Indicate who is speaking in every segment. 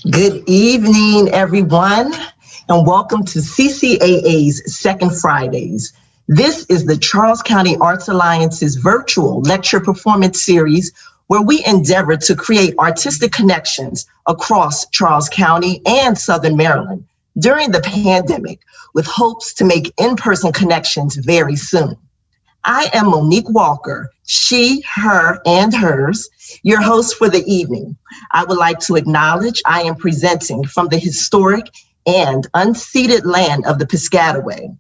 Speaker 1: Good evening, everyone, and welcome to CCAA's Second Fridays. This is the Charles County Arts Alliance's virtual lecture performance series where we endeavor to create artistic connections across Charles County and Southern Maryland during the pandemic with hopes to make in-person connections very soon. I am Monique Walker, she, her, and hers, your host for the evening. I would like to acknowledge I am presenting from the historic and unceded land of the Piscataway.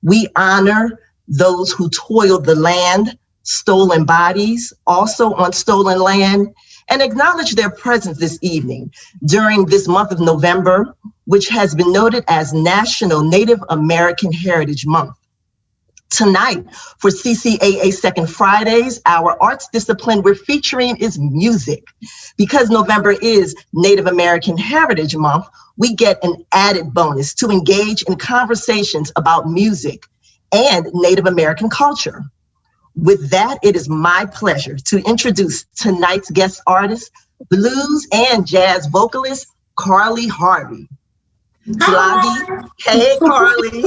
Speaker 1: We honor those who toiled the land, stolen bodies, also on stolen land, and acknowledge their presence this evening during this month of November, which has been noted as National Native American Heritage Month. Tonight, for CCAA Second Fridays, our arts discipline we're featuring is music. Because November is Native American Heritage Month, we get an added bonus to engage in conversations about music and Native American culture. With that, it is my pleasure to introduce tonight's guest artist, blues and jazz vocalist, Carly Harvey. Tsulagi. Hey, Carly.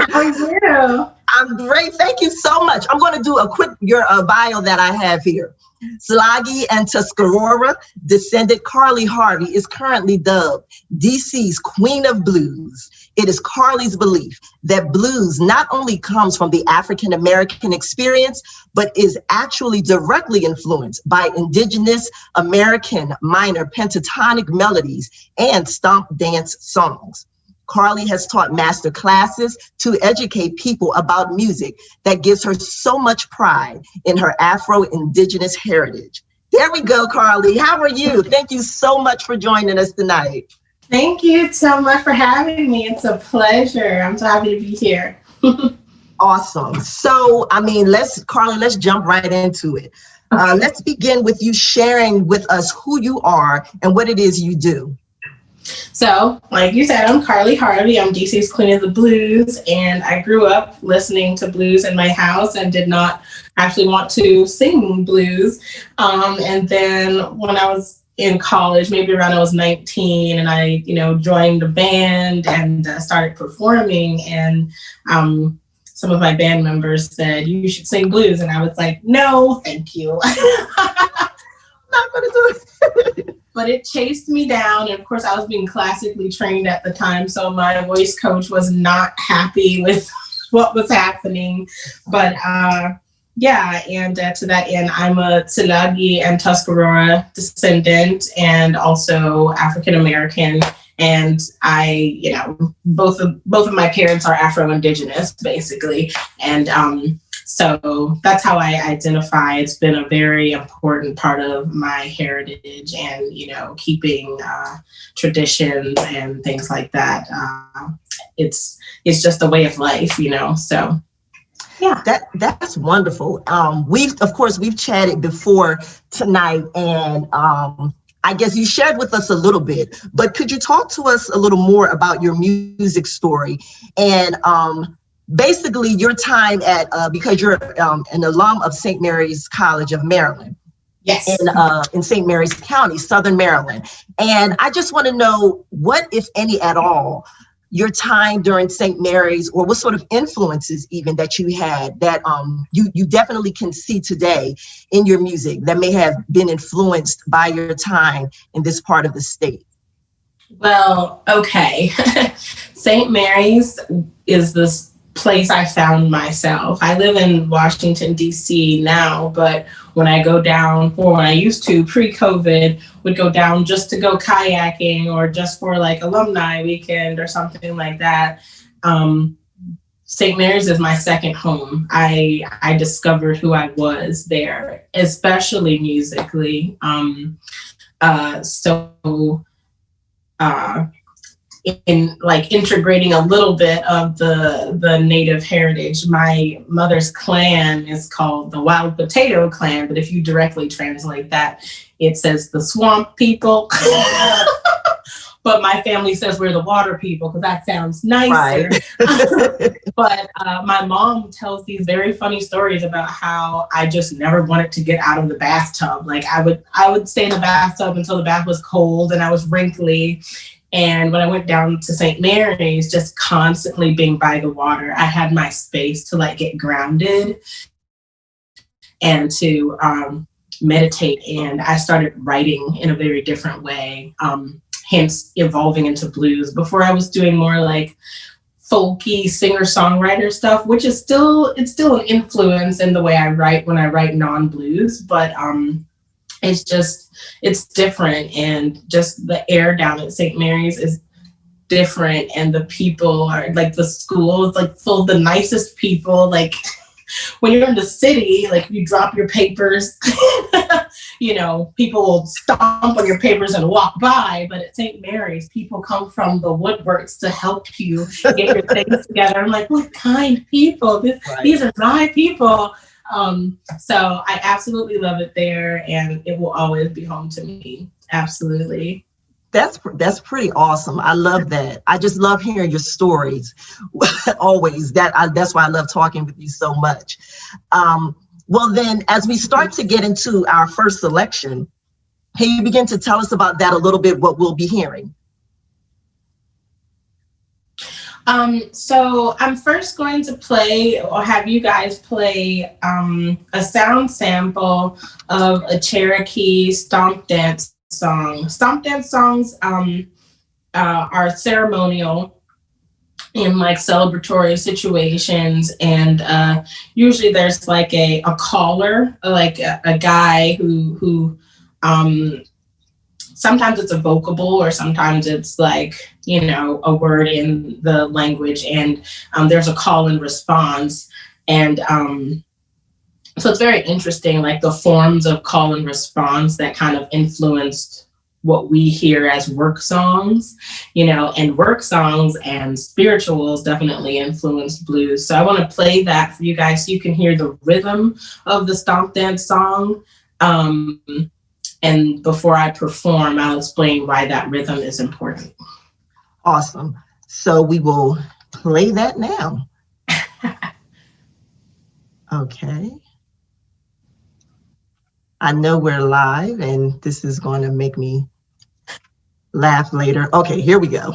Speaker 2: How are you?
Speaker 1: I'm great. Thank you so much. I'm going to do a quick bio that I have here. Tsulagi and Tuscarora descendant Carly Harvey is currently dubbed DC's Queen of Blues. It is Carly's belief that blues not only comes from the African American experience, but is actually directly influenced by Indigenous American minor pentatonic melodies and stomp dance songs. Carly has taught master classes to educate people about music that gives her so much pride in her Afro-Indigenous heritage. There we go, Carly. How are you? Thank you so much for joining us tonight.
Speaker 2: Thank you so much for having me. It's a pleasure. I'm so happy to be here.
Speaker 1: Awesome. So, Carly, let's jump right into it. Let's begin with you sharing with us who you are and what it is you do.
Speaker 2: So, like you said, I'm Carly Harvey. I'm DC's Queen of the Blues, and I grew up listening to blues in my house and did not actually want to sing blues. And then when I was in college, maybe around I was 19, and I, joined a band and started performing, and some of my band members said, "You should sing blues," and I was like, "No, thank you."
Speaker 1: I'm not gonna do it.
Speaker 2: But it chased me down. And of course, I was being classically trained at the time, so my voice coach was not happy with what was happening. But to that end, I'm a Tsulagi and Tuscarora descendant and also African American. And I, both of my parents are Afro-Indigenous, basically. And so that's how I identify. It's been a very important part of my heritage and, keeping traditions and things like that. It's just a way of life, so.
Speaker 1: Yeah, that's wonderful. We've chatted before tonight, and I guess you shared with us a little bit, but could you talk to us a little more about your music story and basically your time at, because you're an alum of St. Mary's College of Maryland.
Speaker 2: Yes.
Speaker 1: In St. Mary's County, Southern Maryland. And I just want to know what, if any at all, your time during St. Mary's, or what sort of influences even that you had that you definitely can see today in your music that may have been influenced by your time in this part of the state.
Speaker 2: Well, okay. St. Mary's is this place I found myself. I live in Washington, D.C. now, but when I go down, or when I used to pre-COVID, would go down just to go kayaking or just for like alumni weekend or something like that. St. Mary's is my second home. I discovered who I was there, especially musically. In like integrating a little bit of the native heritage. My mother's clan is called the Wild Potato Clan, but if you directly translate that, it says the swamp people. but my family says we're the water people because that sounds nicer. Right. But my mom tells these very funny stories about how I just never wanted to get out of the bathtub. Like I would stay in the bathtub until the bath was cold and I was wrinkly. And when I went down to St. Mary's, just constantly being by the water, I had my space to like get grounded and to meditate. And I started writing in a very different way, hence evolving into blues. Before I was doing more like folky singer-songwriter stuff, which is still an influence in the way I write when I write non-blues, but it's different, and just the air down at St. Mary's is different, and the people are like, the school is like full of the nicest people. Like when you're in the city, like you drop your papers, you know, people will stomp on your papers and walk by, but at St. Mary's, people come from the woodworks to help you get your things together. I'm like, what kind people? These are my people. So I absolutely love it there, and it will always be home to me. Absolutely.
Speaker 1: That's pretty awesome. I love that. I just love hearing your stories. Always. That's why I love talking with you so much. Well, then, as we start to get into our first selection, can you begin to tell us about that a little bit, what we'll be hearing?
Speaker 2: So I'm first going to play, or have you guys play, a sound sample of a Cherokee stomp dance song. Stomp dance songs are ceremonial in like celebratory situations, and usually there's like a caller, like a guy who sometimes it's a vocable, or sometimes it's like, you know, a word in the language, and there's a call and response. And so it's very interesting, like the forms of call and response that kind of influenced what we hear as work songs, you know, and work songs and spirituals definitely influenced blues. So I want to play that for you guys so you can hear the rhythm of the stomp dance song. And before I perform, I'll explain why that rhythm is important.
Speaker 1: Awesome. So we will play that now. Okay. I know we're live, and this is going to make me laugh later. Okay, here we go.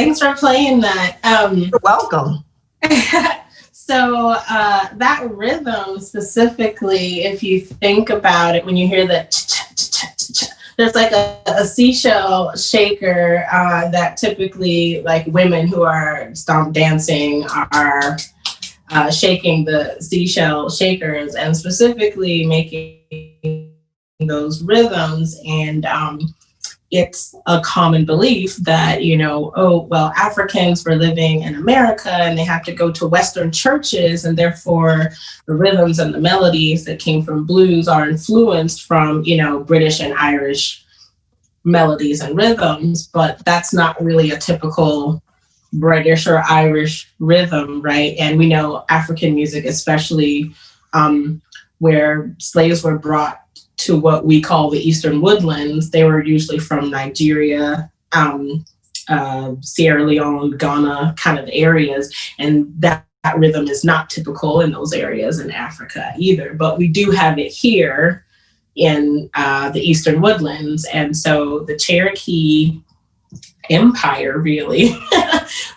Speaker 2: Thanks for playing that.
Speaker 1: You're welcome.
Speaker 2: So that rhythm specifically, if you think about it, when you hear the there's like a seashell shaker that typically like women who are stomp dancing are shaking the seashell shakers and specifically making those rhythms. And it's a common belief that, you know, oh, well, Africans were living in America and they have to go to Western churches, and therefore the rhythms and the melodies that came from blues are influenced from, you know, British and Irish melodies and rhythms. But that's not really a typical British or Irish rhythm, right? And we know African music, especially where slaves were brought to what we call the Eastern Woodlands, they were usually from Nigeria, Sierra Leone, Ghana kind of areas. And that rhythm is not typical in those areas in Africa either, but we do have it here in the Eastern Woodlands. And so the Cherokee Empire really,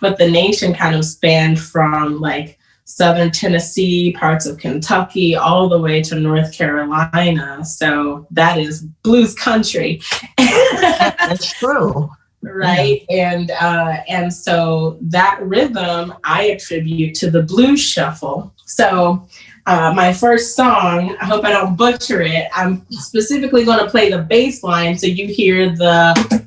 Speaker 2: but the nation kind of spanned from like Southern Tennessee, parts of Kentucky, all the way to North Carolina. So that is blues country.
Speaker 1: That's true.
Speaker 2: Right. Yeah. And so that rhythm I attribute to the blues shuffle. So my first song, I hope I don't butcher it, I'm specifically going to play the bass line so you hear the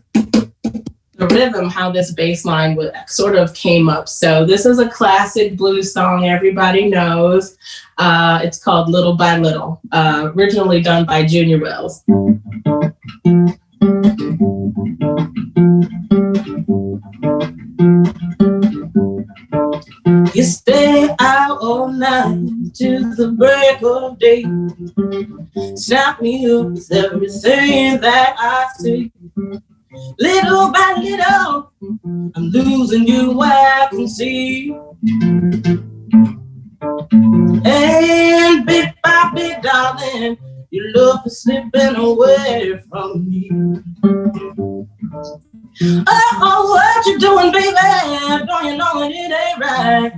Speaker 2: rhythm, how this bass line sort of came up. So this is a classic blues song everybody knows. It's called Little by Little, originally done by Junior Wells. You stay out all night to the break of day. Snap me up with everything that I see. Little by little, I'm losing you where I can see. And bit by bit, darling, your love is slipping away from me. Oh, what you doing, baby? Don't you know it ain't right?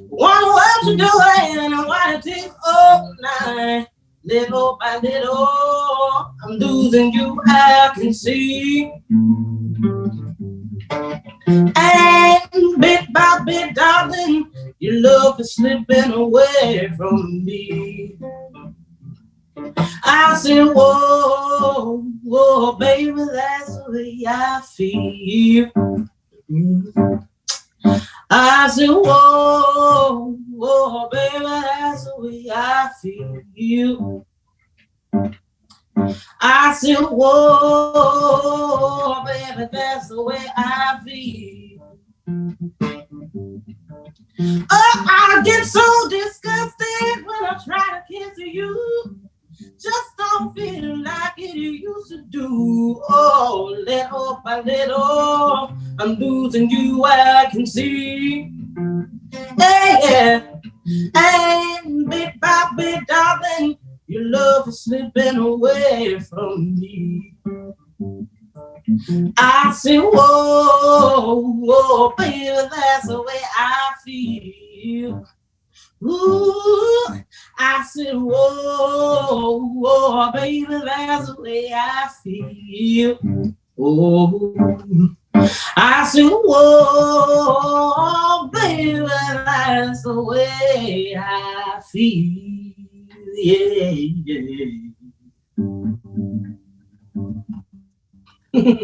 Speaker 2: Wonder what you doing and why it takes all night. Little by little, I'm losing you, I can see. And bit by bit, darling, your love is slipping away from me. I said, whoa, whoa, baby, that's the way I feel. I said, whoa, whoa, baby, that's the way I feel. I said, whoa, baby, that's the way I feel. Oh, I get so disgusted when I try to kiss you. Just don't feel like it used to do. Oh, little by little, I'm losing you, I can see. Hey, yeah. And bit by bit, darling, your love is slipping away from me. I said, whoa, whoa, baby, that's the way I feel. Ooh, I said, whoa, whoa, baby, that's the way I feel. Oh, I said, whoa, baby, that's the way I feel. Yeah, yeah.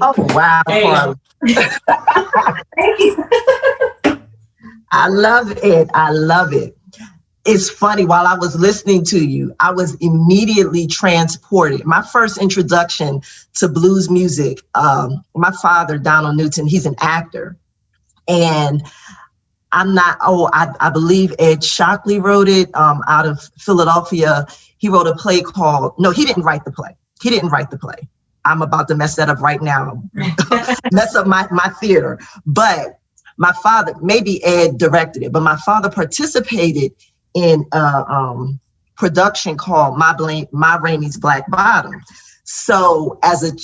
Speaker 1: Oh, wow.
Speaker 2: Thank you.
Speaker 1: I love it. I love it. It's funny, while I was listening to you, I was immediately transported. My first introduction to blues music, my father, Donald Newton, he's an actor. And I believe Ed Shockley wrote it out of Philadelphia. He wrote a play called, no, he didn't write the play. He didn't write the play. I'm about to mess that up right now, mess up my theater. But my father, maybe Ed directed it, but my father participated in a production called Ma Rainey's Black Bottom. So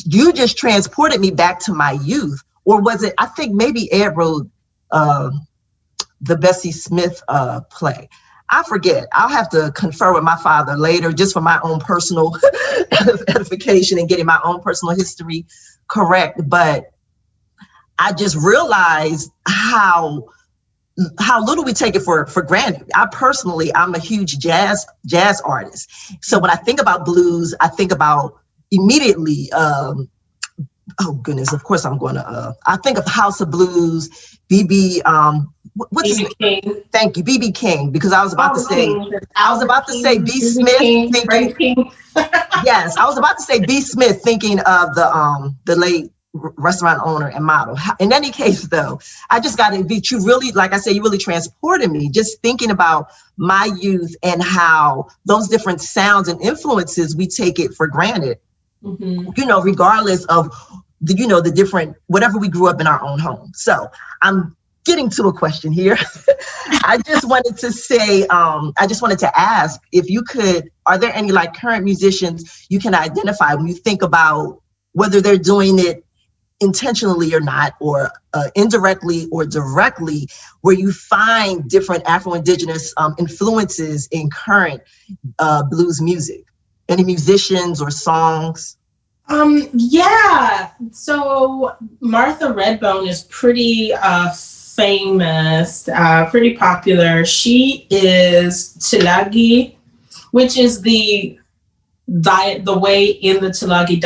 Speaker 1: you just transported me back to my youth, or was it, I think maybe Ed wrote the Bessie Smith play. I forget. I'll have to confer with my father later, just for my own personal edification and getting my own personal history correct. But I just realized how little we take it for granted. I'm a huge jazz artist. So when I think about blues, I think about immediately, oh goodness, of course I'm going to, I think of House of Blues, BB, what's his name? Thank you, BB King, because I was about to say B. Smith, thinking, yes, I was about to say B. Smith, thinking of the late restaurant owner and model. In any case, though, I just got to be, you really, like I said, you really transported me, just thinking about my youth and how those different sounds and influences, we take it for granted, you know, regardless of the, you know, the different, whatever we grew up in our own home. So I'm getting to a question here. I just wanted to say, I just wanted to ask if you could, are there any like current musicians you can identify when you think about whether they're doing it intentionally or not, or indirectly or directly, where you find different Afro-Indigenous influences in current blues music? Any musicians or songs?
Speaker 2: Yeah, so Martha Redbone is pretty famous, pretty popular. She is Tsulagi, which is the way in the Tsulagi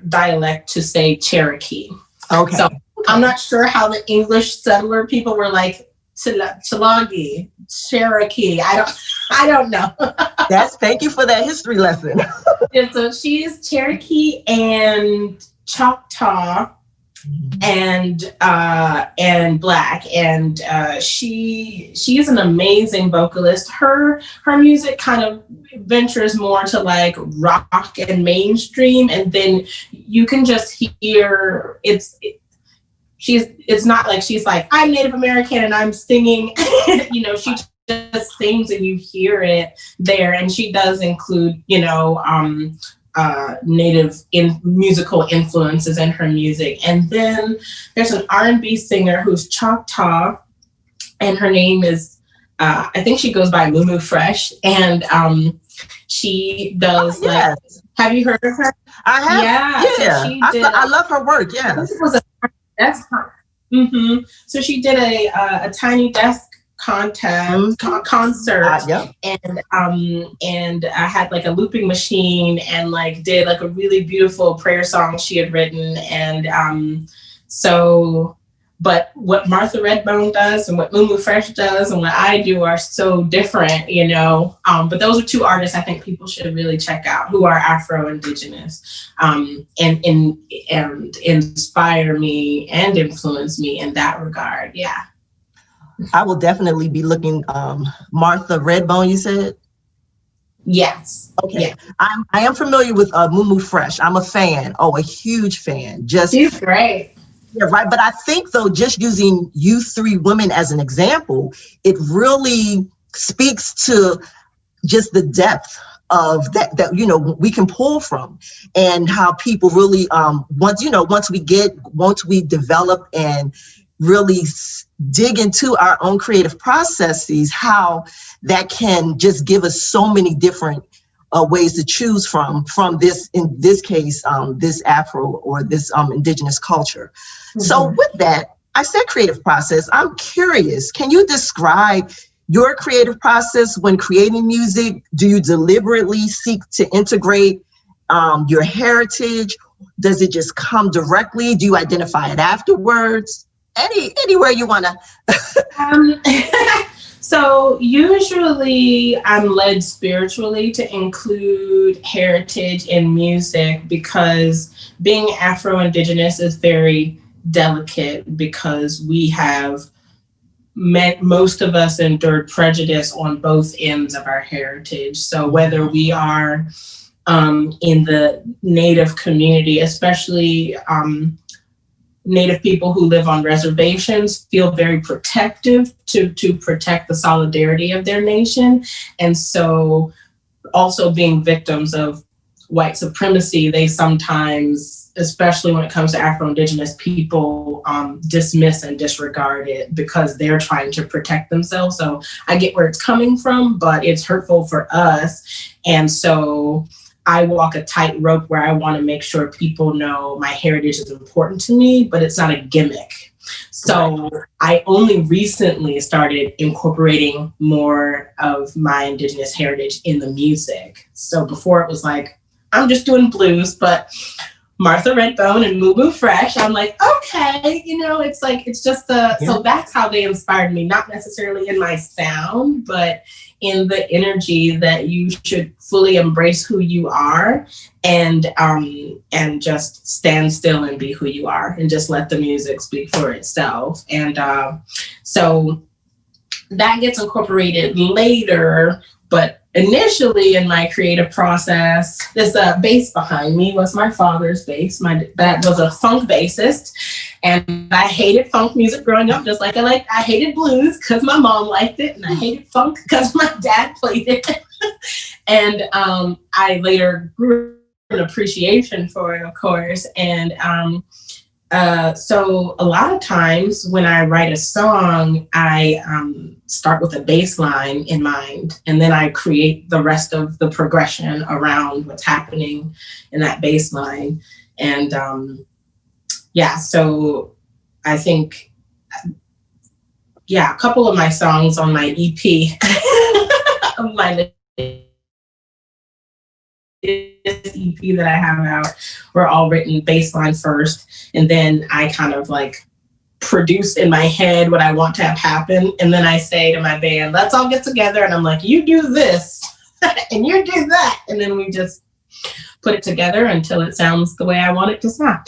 Speaker 2: dialect to say Cherokee.
Speaker 1: Okay.
Speaker 2: So I'm not sure how the English settler people were like Tsulagi, Cherokee. I don't know.
Speaker 1: Thank you for that history lesson.
Speaker 2: And so she is Cherokee and Choctaw and Black, and she is an amazing vocalist. Her music kind of ventures more to like rock and mainstream, and then you can just hear it's not like she's like, I'm Native American and I'm singing. You know, she just sings and you hear it there, and she does include, you know, Native musical influences in her music. And then there's an R&B singer who's Choctaw, and her name is I think she goes by Mumu Fresh, and she does like, have you heard of her?
Speaker 1: I have. Yeah,
Speaker 2: so
Speaker 1: I love her work. Yeah,
Speaker 2: so she did a tiny desk concert, and I had like a looping machine and like did like a really beautiful prayer song she had written, and but what Martha Redbone does and what Mumu Fresh does and what I do are so different, you know. But those are two artists I think people should really check out who are Afro-Indigenous, and inspire me and influence me in that regard. Yeah.
Speaker 1: I will definitely be looking. Martha Redbone, you said?
Speaker 2: Yes.
Speaker 1: Okay.
Speaker 2: Yeah.
Speaker 1: I am familiar with Mumu Fresh. I'm a fan. Oh, a huge fan.
Speaker 2: She's great.
Speaker 1: Yeah, right. But I think though, just using you three women as an example, it really speaks to just the depth of that you know we can pull from, and how people really once we develop and really dig into our own creative processes, how that can just give us so many different ways to choose from this, in this case, this Afro or this Indigenous culture. So with that, I said creative process. I'm curious, can you describe your creative process when creating music? Do you deliberately seek to integrate your heritage? Does it just come directly? Do you identify it afterwards? Anywhere you want to.
Speaker 2: So usually I'm led spiritually to include heritage in music, because being Afro-Indigenous is very delicate, because we have most of us endured prejudice on both ends of our heritage. So whether we are in the Native community, especially Native people who live on reservations, feel very protective to protect the solidarity of their nation. And so also being victims of white supremacy, they sometimes especially when it comes to Afro-Indigenous people, dismiss and disregard it because they're trying to protect themselves. So I get where it's coming from, but it's hurtful for us. And so I walk a tightrope where I want to make sure people know my heritage is important to me, but it's not a gimmick. So I only recently started incorporating more of my Indigenous heritage in the music. So before it was like, I'm just doing blues, but Martha Redbone and Moo Moo Fresh, I'm like, okay, you know, it's like, it's just so that's how they inspired me, not necessarily in my sound, but in the energy that you should fully embrace who you are and just stand still and be who you are and just let the music speak for itself. And so that gets incorporated later, but initially in my creative process, this bass behind me was my father's bass. My dad was a funk bassist, and I hated funk music growing up, just like I hated blues because my mom liked it, and I hated funk because my dad played it. And I later grew an appreciation for it, of course. And so a lot of times when I write a song, I start with a bass line in mind, and then I create the rest of the progression around what's happening in that bass line. And so I think, a couple of my songs on my EP, of my EP that I have out were all written bass line first, and then I kind of like produce in my head what I want to have happen, and then I say to my band, let's all get together, and I'm like, you do this and you do that, and then we just put it together until it sounds the way I want it to sound.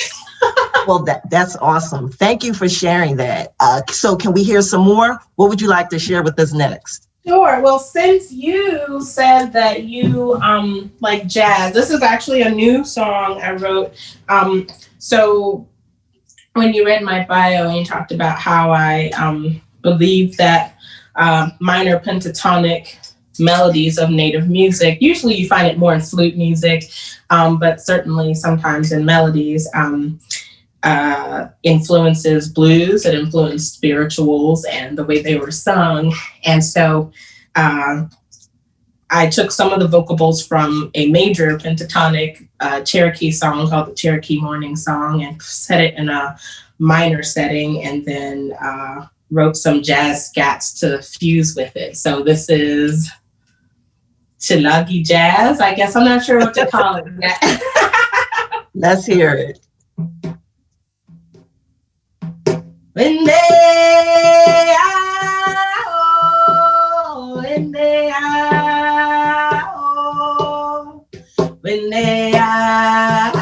Speaker 1: Well, that's awesome. Thank you for sharing that. So can we hear some more? What would you like to share with us next?
Speaker 2: Sure. Well, since you said that you like jazz, this is actually a new song I wrote. So when you read my bio and you talked about how I believe that minor pentatonic melodies of Native music, usually you find it more in flute music, but certainly sometimes in melodies, influences blues, it influenced spirituals and the way they were sung. And so I took some of the vocables from a major pentatonic Cherokee song called the Cherokee Morning Song and set it in a minor setting, and then wrote some jazz scats to fuse with it. So this is Tsulagi jazz, I guess. I'm not sure what to call it yet.
Speaker 1: Let's hear it.
Speaker 2: When they are, when they are, when they are,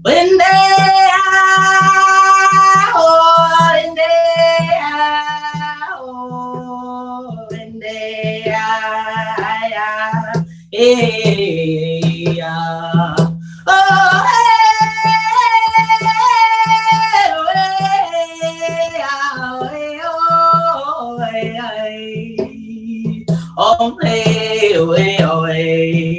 Speaker 2: when they are, when they are, when they are, oh, hey, away, away.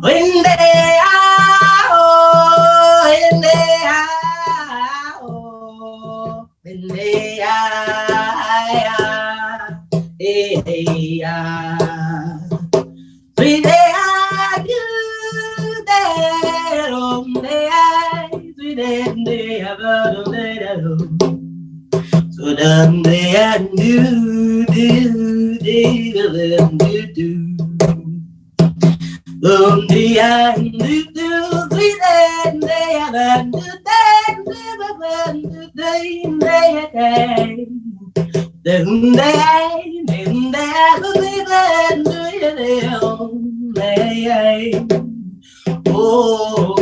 Speaker 2: When they are, oh, when they are, oh, when they are, hey, hey, when they are, do that, oh, they are, do that, they are, so done they are, do, do, do, do, do. They are, do, do, do, that, they are, do, that, do, they oh,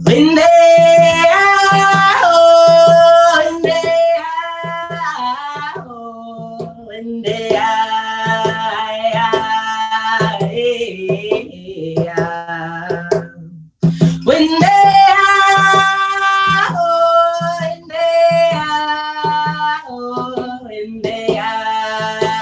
Speaker 2: when they are, when they are, when they are, when they are,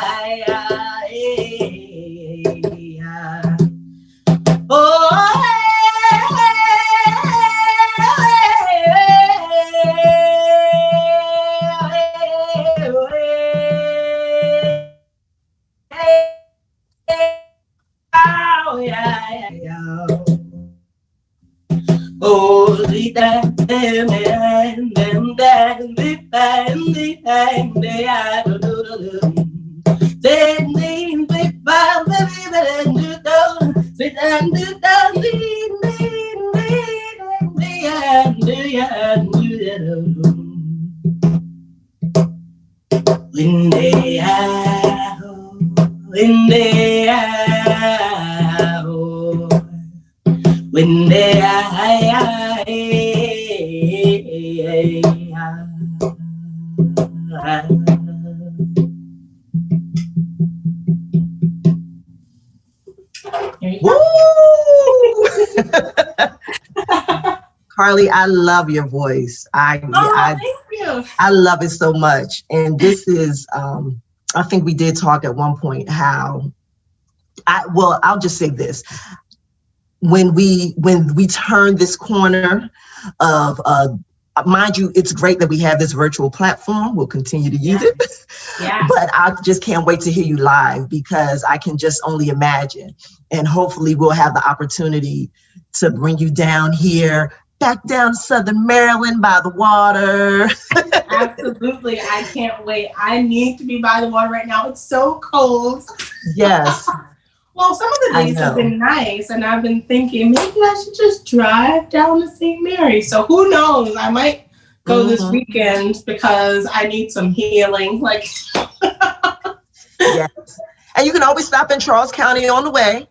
Speaker 1: Carly, I love your voice.
Speaker 2: Thank you.
Speaker 1: I love it so much. And this is, I think we did talk at one point how, I'll just say this. When we turn this corner of, mind you, it's great that we have this virtual platform. We'll continue to use it.
Speaker 2: Yeah.
Speaker 1: But I just can't wait to hear you live, because I can just only imagine. And hopefully we'll have the opportunity to bring you down here, back down Southern Maryland by the water.
Speaker 2: Absolutely. I can't wait. I need to be by the water right now. It's so cold.
Speaker 1: Yes.
Speaker 2: Well, some of the days have been nice, and I've been thinking maybe I should just drive down to St. Mary. So who knows? I might go this weekend because I need some healing. Like,
Speaker 1: yes. And you can always stop in Charles County on the way.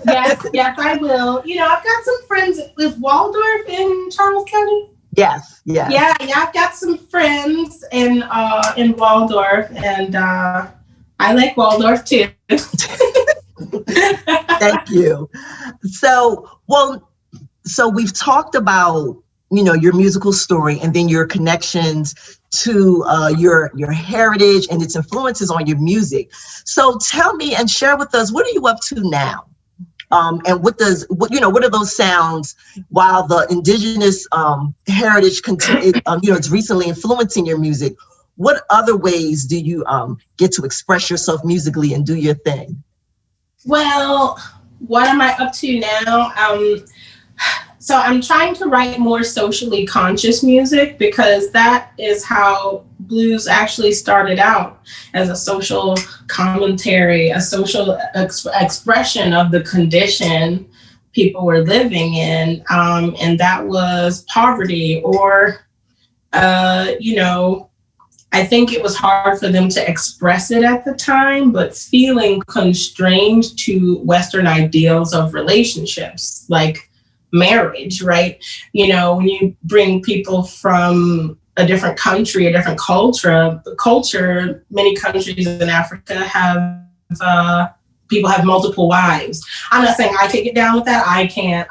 Speaker 2: Yes, I will. You know, I've got some friends with Waldorf in Charles County.
Speaker 1: Yes.
Speaker 2: Yeah, I've got some friends in Waldorf, and I like Waldorf too.
Speaker 1: Thank you. So we've talked about, your musical story, and then your connections to your heritage and its influences on your music. So tell me and share with us, what are you up to now? And what are those sounds while the Indigenous heritage it's recently influencing your music? What other ways do you get to express yourself musically and do your thing?
Speaker 2: Well, what am I up to now? So I'm trying to write more socially conscious music, because that is how blues actually started out, as a social commentary, a social expression of the condition people were living in. And that was poverty, or, I think it was hard for them to express it at the time, but feeling constrained to Western ideals of relationships, like marriage, right? When you bring people from a different country, a different culture, many countries in Africa have, people have multiple wives. I'm not saying I can get down with that. I can't.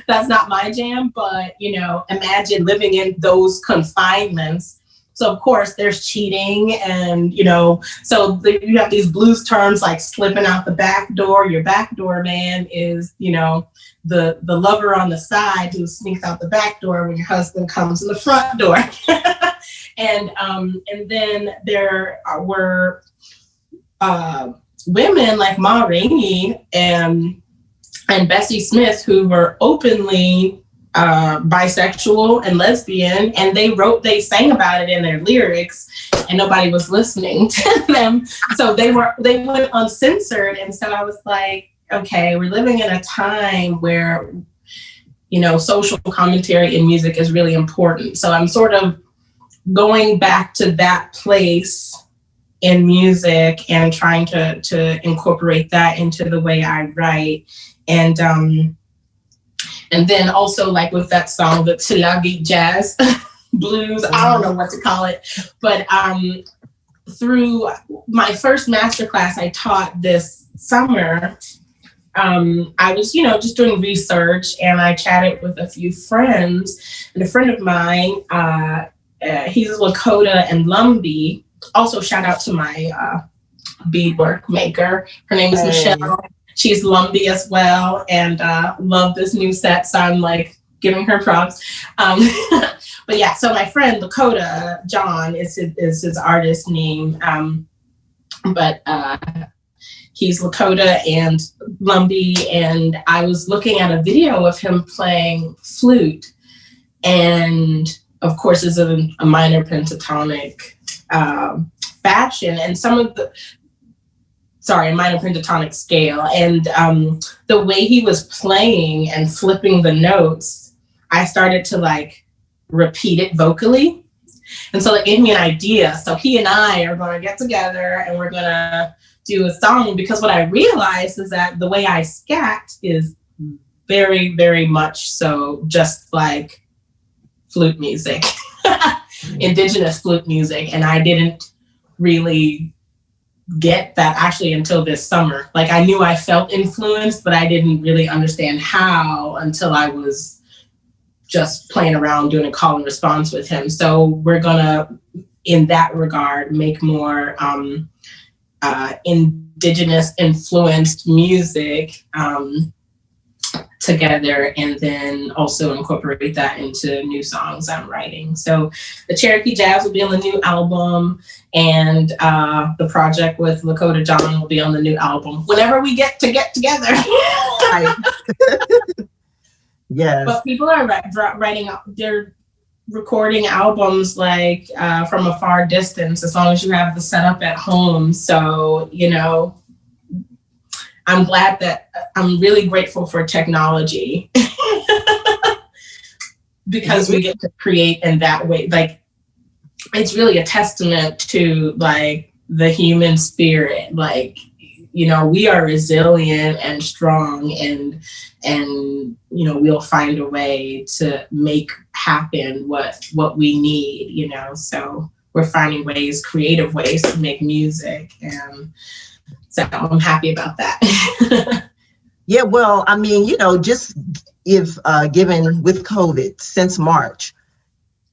Speaker 2: That's not my jam, but, imagine living in those confinements. So of course there's cheating, and, so you have these blues terms like slipping out the back door. Your back door man is, the lover on the side who sneaks out the back door when your husband comes in the front door. And then there were women like Ma Rainey and Bessie Smith, who were openly bisexual and lesbian, and they sang about it in their lyrics, and nobody was listening to them. So they went uncensored. And so I was like, okay, we're living in a time where, social commentary in music is really important. So I'm sort of going back to that place in music and trying to incorporate that into the way I write. And then also, like with that song, the Tsulagi jazz blues, I don't know what to call it, but through my first masterclass I taught this summer, I was, just doing research, and I chatted with a few friends, and a friend of mine, he's a Lakota and Lumbee. Also, shout out to my beadwork maker. Her name is Michelle. She's Lumbee as well, and love this new set, so I'm like giving her props. But yeah, so my friend Lakota John is his artist name, but he's Lakota and Lumbee, and I was looking at a video of him playing flute, and of course is a minor pentatonic fashion, and a minor pentatonic scale, and the way he was playing and flipping the notes, I started to like repeat it vocally. And so that gave me an idea. So he and I are going to get together and we're going to do a song, because what I realized is that the way I scat is very, very much so just like flute music, indigenous flute music. And I didn't really get that actually until this summer. Like I knew I felt influenced, but I didn't really understand how until I was just playing around doing a call and response with him. So we're gonna, in that regard, make more indigenous influenced music together, and then also incorporate that into new songs I'm writing. So the Cherokee Jazz will be on the new album, and the project with Lakota John will be on the new album whenever we get together.
Speaker 1: Yes.
Speaker 2: But people are writing, they're recording albums like from a far distance, as long as you have the setup at home. So, you know, I'm glad that I'm really grateful for technology because we get to create in that way. Like, it's really a testament to like the human spirit. Like, you know, we are resilient and strong, and you know, we'll find a way to make happen what we need, you know. So we're finding ways, creative ways to make music, and so I'm happy about that.
Speaker 1: Yeah, well, I mean, you know, just if given with COVID since March,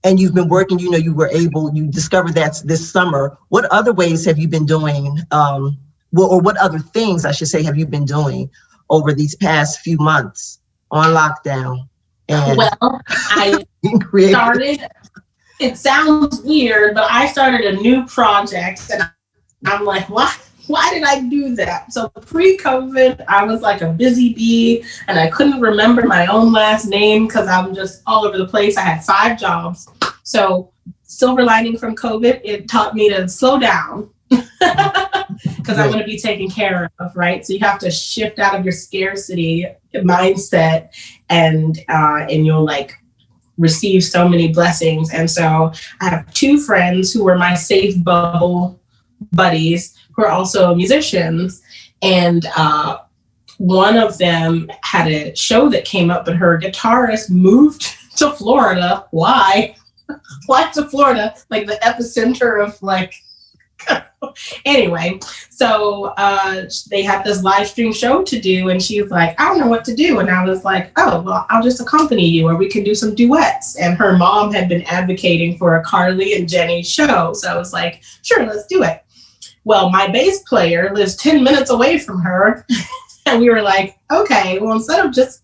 Speaker 1: and you've been working, you know, you discovered that this summer, what other ways have you been doing, or what other things, I should say, have you been doing over these past few months on lockdown? And
Speaker 2: well, I started, it sounds weird, but I started a new project, and I'm like, why did I do that? So pre-COVID, I was like a busy bee, and I couldn't remember my own last name because I'm just all over the place. I had 5 jobs. So silver lining from COVID, it taught me to slow down because I'm going to be taken care of, right? So you have to shift out of your scarcity mindset, and you'll like receive so many blessings. And so I have 2 friends who were my safe bubble buddies who are also musicians, and one of them had a show that came up, but her guitarist moved to Florida. Why to Florida? Like the epicenter of like, anyway, so they had this live stream show to do, and she was like, I don't know what to do. And I was like, oh, well, I'll just accompany you, or we can do some duets. And her mom had been advocating for a Carly and Jenny show. So I was like, sure, let's do it. Well, my bass player lives 10 minutes away from her. And we were like, okay, well, instead of just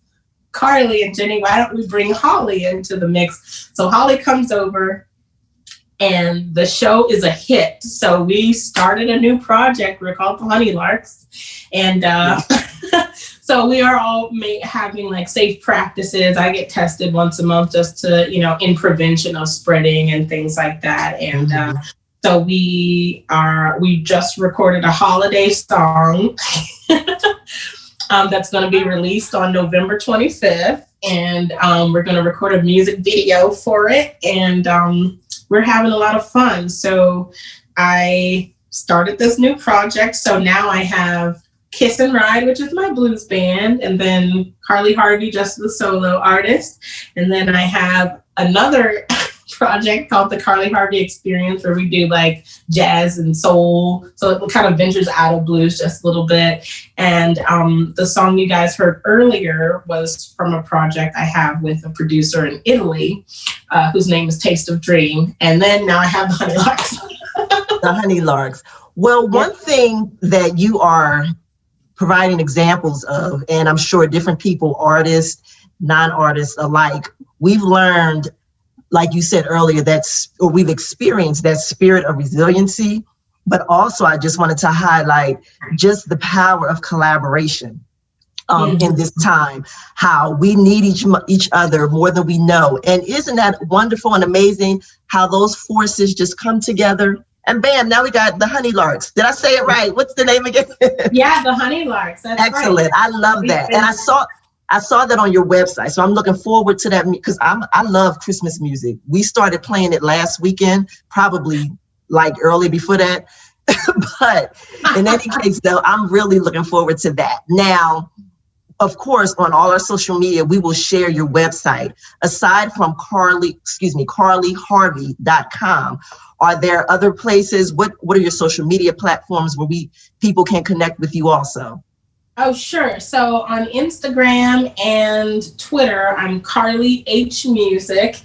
Speaker 2: Carly and Jenny, why don't we bring Holly into the mix? So Holly comes over, and the show is a hit. So we started a new project. We're called the Honey Larks. And so we are all having like safe practices. I get tested once a month just to, you know, in prevention of spreading and things like that. And so we just recorded a holiday song that's going to be released on November 25th. And we're going to record a music video for it. And we're having a lot of fun. So I started this new project. So now I have Kiss and Ride, which is my blues band, and then Carly Harvey, just the solo artist. And then I have another project called the Carly Harvey Experience, where we do like jazz and soul. So it kind of ventures out of blues just a little bit. And the song you guys heard earlier was from a project I have with a producer in Italy, whose name is Taste of Dream. And then now I have the Honey Larks.
Speaker 1: The Honey Larks. Well, one thing that you are providing examples of, and I'm sure different people, artists, non-artists alike, we've learned, like you said earlier, we've experienced that spirit of resiliency But also, I just wanted to highlight just the power of collaboration in this time, how we need each other more than we know. And isn't that wonderful and amazing how those forces just come together? And bam, now we got the honey larks. Did I say it right? What's the name again?
Speaker 2: Yeah, the honey larks. That's
Speaker 1: excellent.
Speaker 2: Right.
Speaker 1: I love that. And I saw that on your website. So I'm looking forward to that because I love Christmas music. We started playing it last weekend, probably like early before that. But in any case, though, I'm really looking forward to that. Now, of course, on all our social media, we will share your website. Aside from carlyharvey.com, are there other places? What are your social media platforms where people can connect with you also?
Speaker 2: Oh, sure. So on Instagram and Twitter, I'm Carly H Music,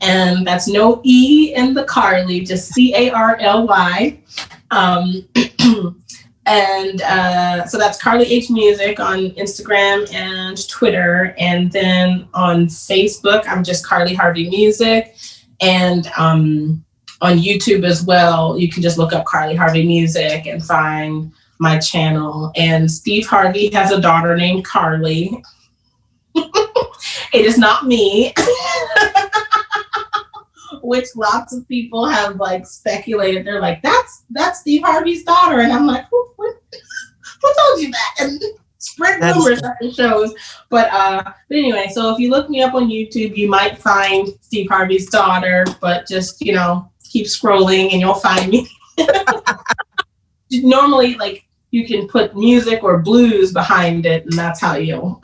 Speaker 2: and that's no E in the Carly, just CARLY. So that's Carly H Music on Instagram and Twitter. And then on Facebook, I'm just Carly Harvey Music. And on YouTube as well, you can just look up Carly Harvey Music and find my channel. And Steve Harvey has a daughter named Carly. It is not me. Which lots of people have like speculated. They're like, that's Steve Harvey's daughter. And I'm like, who told you that? And spread rumors at the shows. But anyway, so if you look me up on YouTube, you might find Steve Harvey's daughter, but just, keep scrolling and you'll find me. Normally, like, you can put music or blues behind it, and that's how you'll.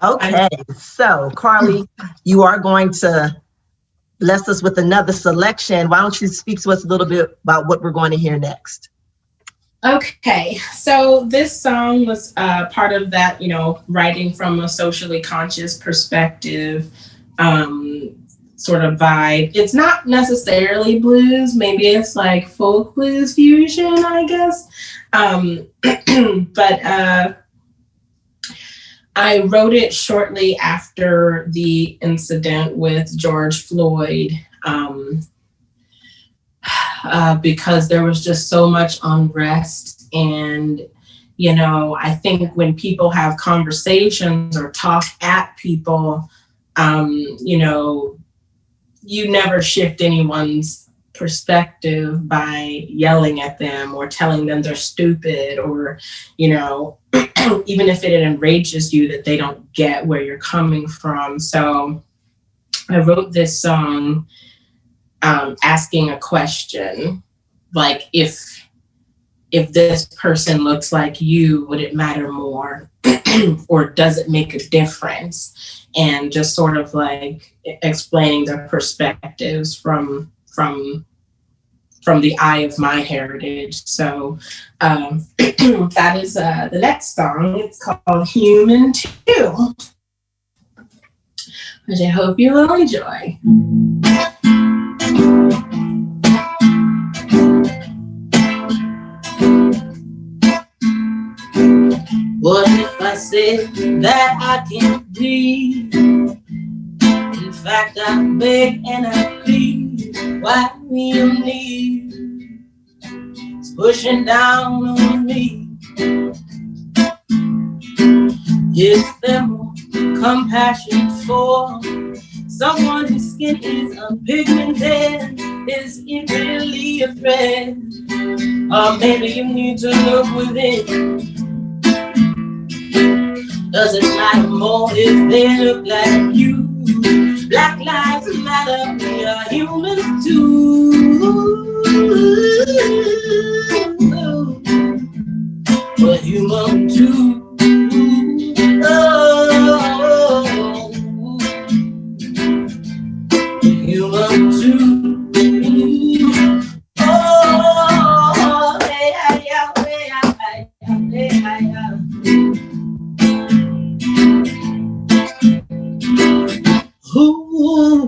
Speaker 1: Okay, so Carly, you are going to bless us with another selection. Why don't you speak to us a little bit about what we're going to hear next?
Speaker 2: Okay, so this song was part of that, writing from a socially conscious perspective sort of vibe. It's not necessarily blues, maybe it's like folk blues fusion, I guess. But I wrote it shortly after the incident with George Floyd, because there was just so much unrest. And, I think when people have conversations or talk at people, you never shift anyone's perspective by yelling at them or telling them they're stupid or, even if it enrages you that they don't get where you're coming from. So I wrote this song asking a question, like if this person looks like you, would it matter more? Or does it make a difference? And just sort of like explaining the perspectives from the eye of my heritage. So that is the next song. It's called Human Too, which I hope you will enjoy. What if I said that I can't breathe? In fact, I beg and I plead. Why your need is pushing down on me? Is there more compassion for someone whose skin is unpigmented? Is it really a threat? Or maybe you need to look within. Does it matter more if they look like you? Black lives matter, we are human too. We're human too. Oh, we're human too. Oh, hey, Ooh,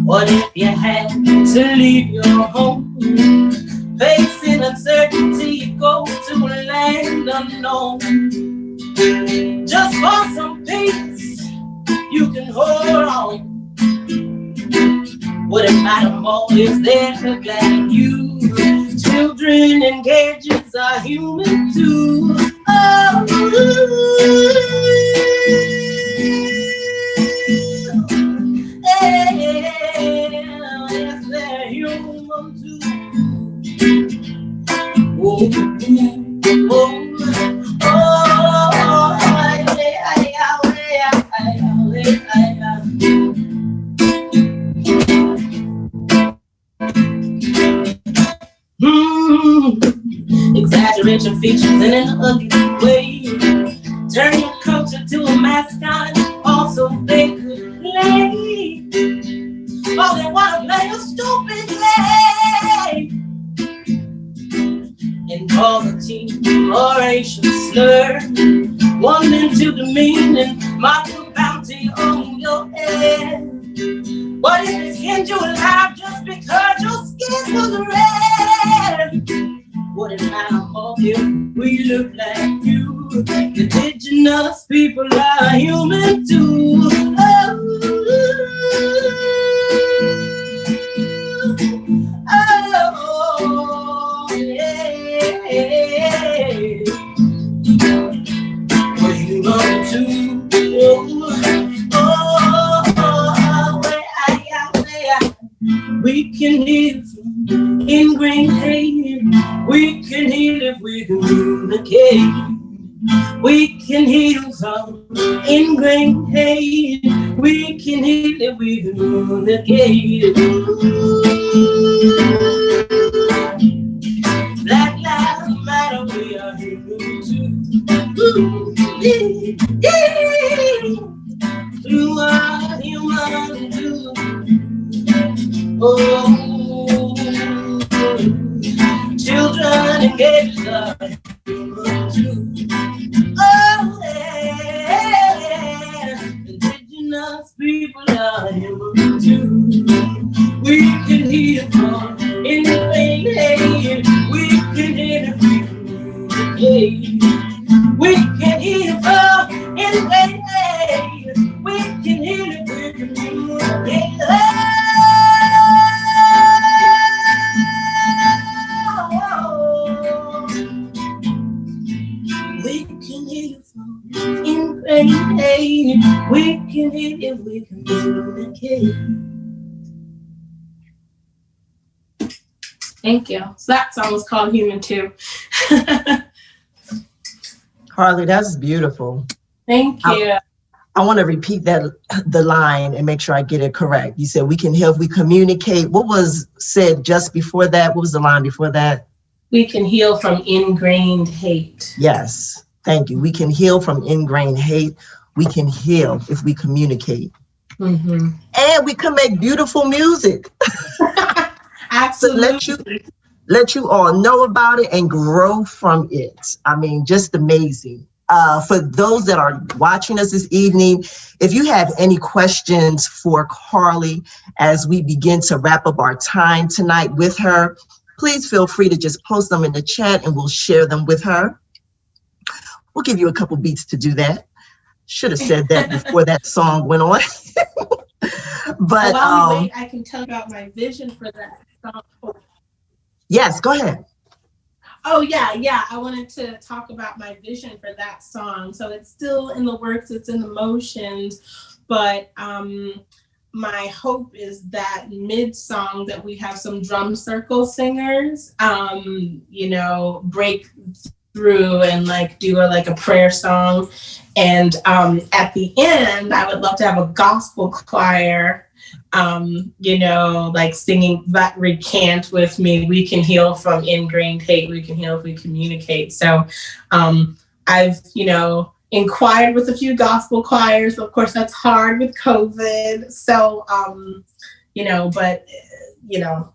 Speaker 2: what if you had to leave your home? Facing uncertainty, you go to a land unknown. Just for some peace, you can hold on. Would it matter more if they look like you? Children and gadgets are human too. Oh, yes, they're human too. Oh, exaggerate your features in an ugly way. Turn your culture to a mascot. Also, they could play. Oh, they want to play a stupid game and call the team or racial slur. Wanting to demean and mock the bounty on your head. What if they skinned you alive just because your skin was red? What if animal if we look like you? Indigenous people are human too. Oh, yeah. We're human too. We can heal from ingrained hate. We can heal if we communicate. We can heal from ingrained hate. We can heal if we communicate. Black lives matter, we are human too. You are human too. Oh, children and gadgets are human too. Oh, yeah. Indigenous people are human too. We can heal from anything, hey. We can heal if we communicate. We can heal from anything, hey. We can heal if we communicate. We can heal from ingrained hate. We can heal if we communicate. Thank you. So that song was called Human Too.
Speaker 1: Carly, that's beautiful.
Speaker 2: Thank you.
Speaker 1: I want to repeat the line and make sure I get it correct. You said we can heal if we communicate. What was said just before that? What was the line before that?
Speaker 2: We can heal from ingrained hate.
Speaker 1: Yes, thank you. We can heal from ingrained hate. We can heal if we communicate. Mm-hmm. And we can make beautiful music.
Speaker 2: Absolutely.
Speaker 1: So let you all know about it and grow from it. I mean, just amazing. For those that are watching us this evening, if you have any questions for Carly as we begin to wrap up our time tonight with her, please feel free to just post them in the chat and we'll share them with her. We'll give you a couple beats to do that. Should have said that before that song went on. But
Speaker 2: while we wait, I can tell you about my vision for that song.
Speaker 1: Yes, go ahead.
Speaker 2: Oh, yeah. I wanted to talk about my vision for that song. So it's still in the works, it's in the motions, but my hope is that mid-song that we have some drum circle singers, break through and do a prayer song. And at the end, I would love to have a gospel choir, singing that recant with me. We can heal from ingrained hate. We can heal if we communicate. So I've, inquired with a few gospel choirs. Of course, that's hard with COVID. So, but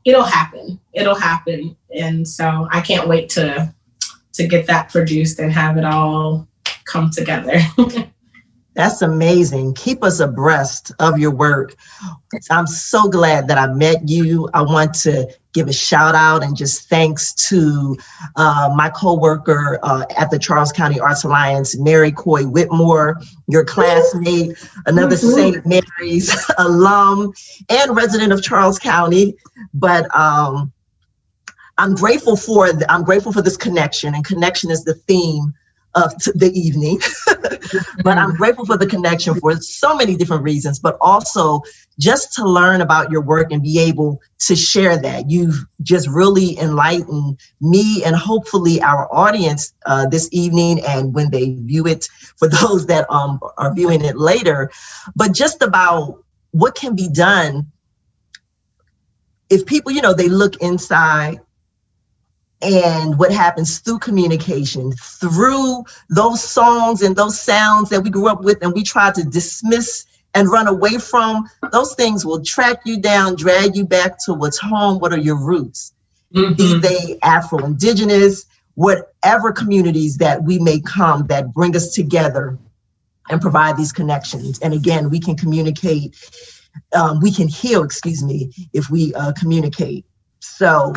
Speaker 2: it'll happen. It'll happen. And so I can't wait to get that produced and have it all come together.
Speaker 1: That's amazing. Keep us abreast of your work. I'm so glad that I met you. I want to give a shout out and just thanks to my coworker at the Charles County Arts Alliance, Mary Coy Whitmore, your classmate, another St. Mary's alum and resident of Charles County. But I'm grateful for this connection, and connection is the theme of the evening. But I'm grateful for the connection for so many different reasons, but also just to learn about your work and be able to share that. You've just really enlightened me and hopefully our audience this evening, and when they view it, for those that are viewing it later, but just about what can be done if people, they look inside, and what happens through communication, through those songs and those sounds that we grew up with and we try to dismiss and run away from. Those things will track you down, drag you back to what's home. What are your roots? Be they Afro-Indigenous, whatever communities that we may come that bring us together and provide these connections. And again, we can communicate, we can heal, if we communicate. So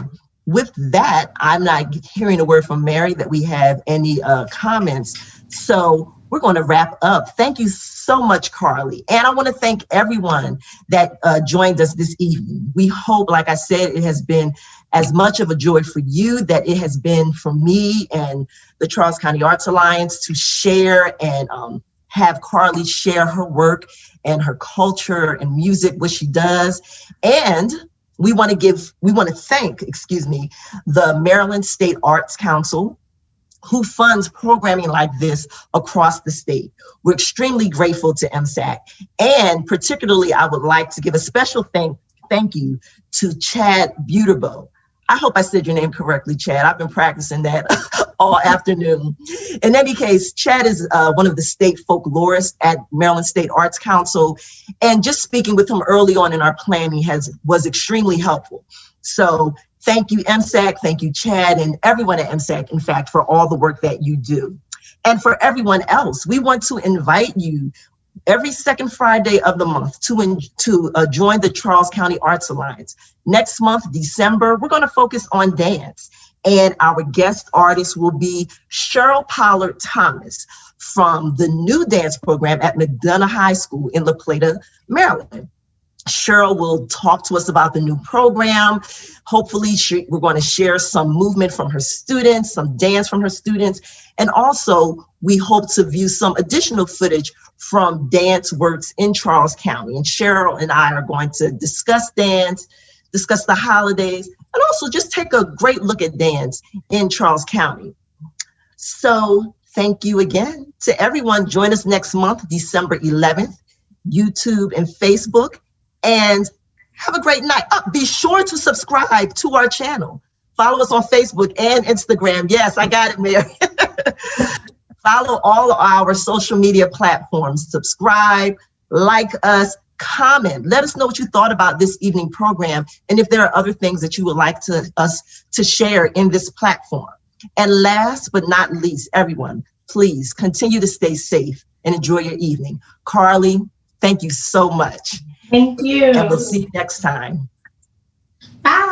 Speaker 1: with that, I'm not hearing a word from Mary that we have any comments. So we're going to wrap up. Thank you so much, Carly. And I want to thank everyone that joined us this evening. We hope, like I said, it has been as much of a joy for you that it has been for me and the Charles County Arts Alliance to share and have Carly share her work and her culture and music, what she does. And we want to thank, the Maryland State Arts Council, who funds programming like this across the state. We're extremely grateful to MSAC. And particularly, I would like to give a special thank you to Chad Buterbo. I hope I said your name correctly, Chad. I've been practicing that all afternoon. In any case, Chad is one of the state folklorists at Maryland State Arts Council. And just speaking with him early on in our planning was extremely helpful. So thank you, MSAC. Thank you, Chad, and everyone at MSAC, in fact, for all the work that you do. And for everyone else, we want to invite you every second Friday of the month to join the Charles County Arts Alliance. Next month, December, we're going to focus on dance. And our guest artist will be Cheryl Pollard Thomas from the new dance program at McDonough High School in La Plata, Maryland. Cheryl will talk to us about the new program. Hopefully, we're going to share some movement from her students, some dance from her students, and also we hope to view some additional footage from dance works in Charles County. And Cheryl and I are going to discuss dance, discuss the holidays, and also just take a great look at dance in Charles County. So thank you again to everyone. Join us next month, December 11th, YouTube and Facebook. And have a great night. Be sure to subscribe to our channel. Follow us on Facebook and Instagram. Yes, I got it, Mary. Follow all of our social media platforms. Subscribe, like us, comment. Let us know what you thought about this evening program and if there are other things that you would like us to share in this platform. And last but not least, everyone, please continue to stay safe and enjoy your evening. Carly, thank you so much.
Speaker 2: Thank you.
Speaker 1: And we'll see you next time.